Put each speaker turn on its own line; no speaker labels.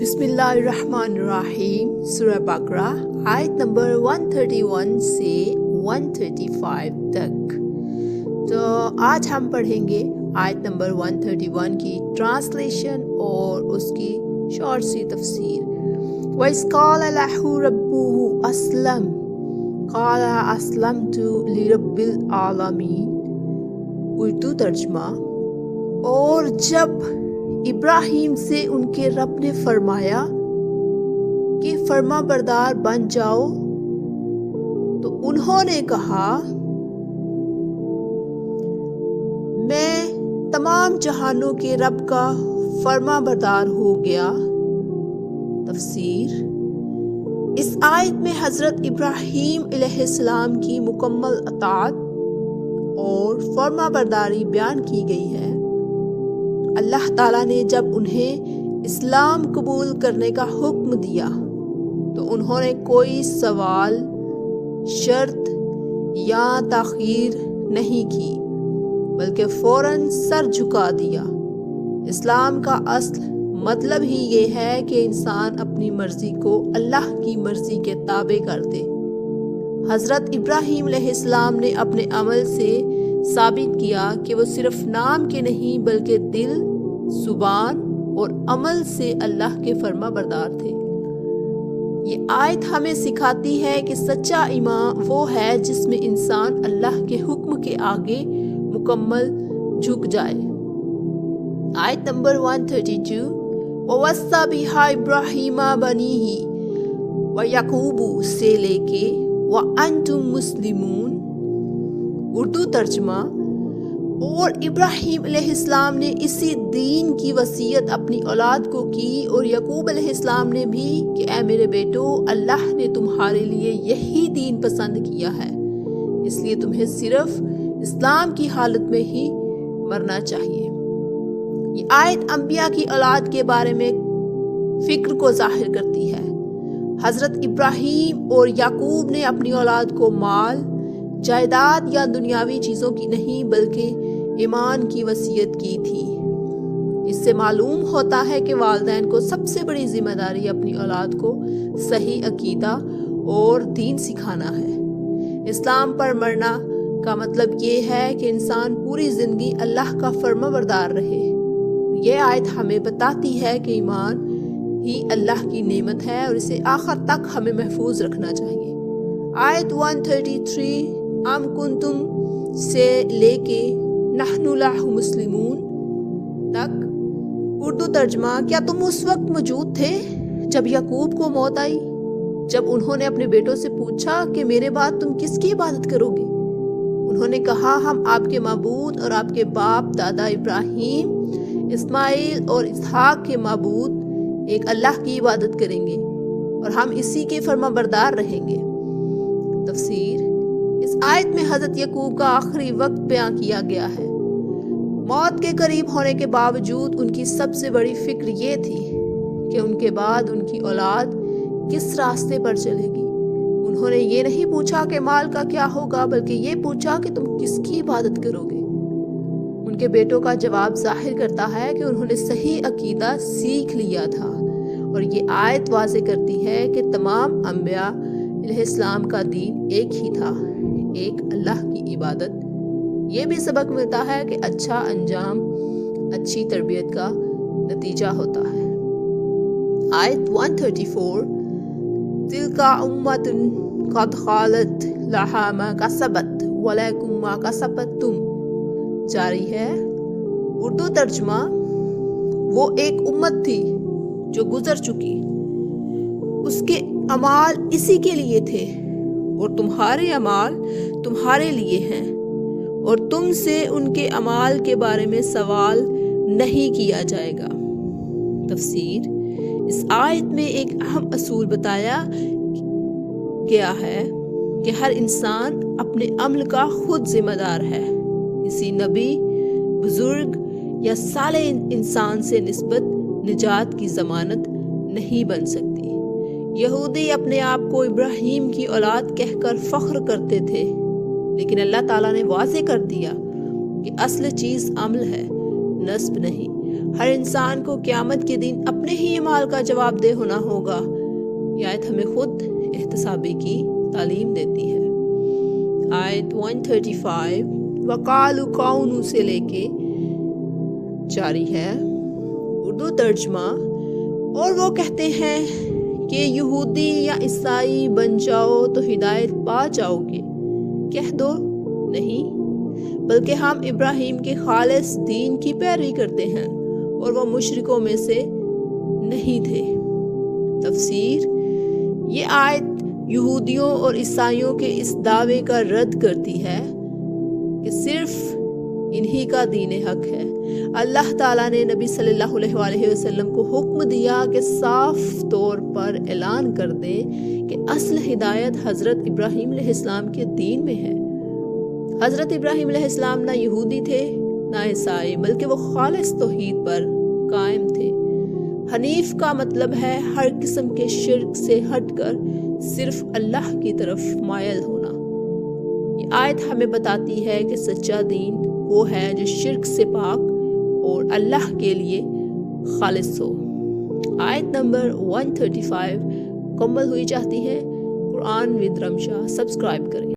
बिस्मिल्लाहिर्रहमानिर्रहीम। सूरह बकरा आयत नंबर 131 से 135 तक। तो आज हम पढ़ेंगे आयत नंबर 131 की ट्रांसलेशन और उसकी शॉर्ट सी तफसीर। वइज़ क़ाल लहू रब्बुहु अस्लम क़ाल अस्लमतु लिरब्बिल आलमीन। उर्दू तर्जमा। और जब इब्राहिम से उनके रब ने फरमाया कि फर्मा बरदार बन जाओ, तो उन्होंने कहा मैं तमाम जहानों के रब का फर्मा बरदार हो गया। तफसीर। इस आयत में हजरत इब्राहीम अलैहिस्सलाम की मुकम्मल अताअत और फर्मा बरदारी बयान की गई है। अल्लाह ताला ने जब उन्हें इस्लाम कबूल करने का हुक्म दिया तो उन्होंने कोई सवाल, शर्त या ताखीर नहीं की, बल्कि फौरन सर झुका दिया। इस्लाम का असल मतलब ही ये है कि इंसान अपनी मर्जी को अल्लाह की मर्जी के ताबे कर दे। हज़रत इब्राहीम अलैहिस्सलाम ने अपने अमल से साबित किया कि वो सिर्फ नाम के नहीं बल्कि दिल, जुबान और अमल से अल्लाह के फर्मा बरदार थे। ये आयत हमें सिखाती है कि सच्चा ईमान वो है जिसमें इंसान अल्लाह के हुक्म के आगे मुकम्मल झुक जाए। आयत नंबर 132। ववस्सा बिहा इब्राहीमा बनीही व याकूबु से लेके व अंतुम मुस्लिमून। उर्दू तर्जमा। और इब्राहीम अलैहिस्सलाम ने इसी दीन की वसीयत अपनी औलाद को की और याकूब अलैहिस्सलाम ने भी कि ऐ मेरे बेटो, अल्लाह ने तुम्हारे लिए यही दीन पसंद किया है, इसलिए तुम्हें सिर्फ इस्लाम की हालत में ही मरना चाहिए। ये आयत अंबिया की औलाद के बारे में फिक्र को जाहिर करती है। हजरत इब्राहीम और याकूब ने अपनी औलाद को माल, जायदाद या दुनियावी चीज़ों की नहीं बल्कि ईमान की वसीयत की थी। इससे मालूम होता है कि वालिदैन को सबसे बड़ी जिम्मेदारी अपनी औलाद को सही अकीदा और दीन सिखाना है। इस्लाम पर मरना का मतलब ये है कि इंसान पूरी ज़िंदगी अल्लाह का फर्माबरदार रहे। यह आयत हमें बताती है कि ईमान ही अल्लाह की नेमत है और इसे आखिर तक हमें महफूज रखना चाहिए। आयत 133 अम कुंतुम से लेके नहनु लहु मुस्लिमून तक। उर्दू तर्जमा। क्या तुम उस वक्त मौजूद थे जब याकूब को मौत आई, जब उन्होंने अपने बेटों से पूछा कि मेरे बाद तुम किसकी इबादत करोगे? उन्होंने कहा हम आपके माबूद और आपके बाप दादा इब्राहीम, इस्माइल और इसहाक के माबूद एक अल्लाह की इबादत करेंगे और हम इसी के फर्माबरदार रहेंगे। तफसीर। इस आयत में हजरत याकूब का आखिरी वक्त बयां किया गया है। मौत के करीब होने के बावजूद उनकी सबसे बड़ी फिक्र ये थी कि उनके बाद उनकी औलाद किस रास्ते पर चलेगी। उन्होंने ये नहीं पूछा कि माल का क्या होगा, बल्कि ये पूछा कि तुम किसकी इबादत करोगे। उनके बेटों का जवाब जाहिर करता है कि उन्होंने सही अकीदा सीख लिया था। और ये आयत वाज़े करती है कि तमाम अंबिया अलैहिस्सलाम का दीन एक ही था, एक अल्लाह की इबादत। ये भी सबक मिलता है कि अच्छा अंजाम अच्छी तरबियत का नतीजा होता है। आयत 134। तिलका उम्मतुन क़द ख़ालत लहा मा कसबत व लकुम मा कसबतुम जारी है। उर्दू तर्जमा। वो एक उम्मत थी जो गुजर चुकी, उसके अमाल इसी के लिए थे और तुम्हारे अमाल तुम्हारे लिए हैं और तुमसे उनके अमाल के बारे में सवाल नहीं किया जाएगा। तफसीर। इस आयत में एक अहम असूल बताया गया है कि हर इंसान अपने अमल का खुद जिम्मेदार है। किसी नबी, बुजुर्ग या साले इंसान से निस्बत निजात की जमानत नहीं बन सकती। यहूदी अपने आप को इब्राहीम की औलाद कहकर फख्र करते थे, लेकिन अल्लाह ताला ने वाज़े कर दिया कि असल चीज़ अमल है, नस्ब नहीं। ہر انسان کو قیامت کے دن اپنے ہی اعمال کا جواب دہ ہونا ہوگا۔ یہ آیت ہمیں خود احتسابی کی تعلیم دیتی ہے۔ آیت 135 وقالوا کونوا سے لے کے جاری ہے، اردو ترجمہ، اور وہ کہتے ہیں کہ یہودی یا عیسائی بن جاؤ تو ہدایت پا جاؤ گے۔ کہہ دو نہیں، بلکہ ہم ابراہیم کے خالص دین کی پیروی کرتے ہیں اور وہ مشرکوں میں سے نہیں تھے۔ تفسیر: یہ آیت یہودیوں اور عیسائیوں کے اس دعوے کا رد کرتی ہے کہ صرف انہی کا دین حق ہے۔ اللہ تعالیٰ نے نبی صلی اللہ علیہ وسلم کو حکم دیا کہ صاف طور پر اعلان کر دیں کہ اصل ہدایت حضرت ابراہیم علیہ السلام کے دین میں ہے۔ حضرت ابراہیم علیہ السلام نہ یہودی تھے نہ عیسائی، بلکہ وہ خالص توحید پر قائم تھے۔ حنیف کا مطلب ہے ہر قسم کے شرک سے ہٹ کر صرف اللہ کی طرف مائل ہونا۔ یہ آیت ہمیں بتاتی ہے کہ سچا دین وہ ہے جو شرک سے پاک اور اللہ کے لیے خالص ہو۔ آیت نمبر 135 مکمل ہوئی چاہتی ہے۔ قرآن ود رمشا سبسکرائب کریں۔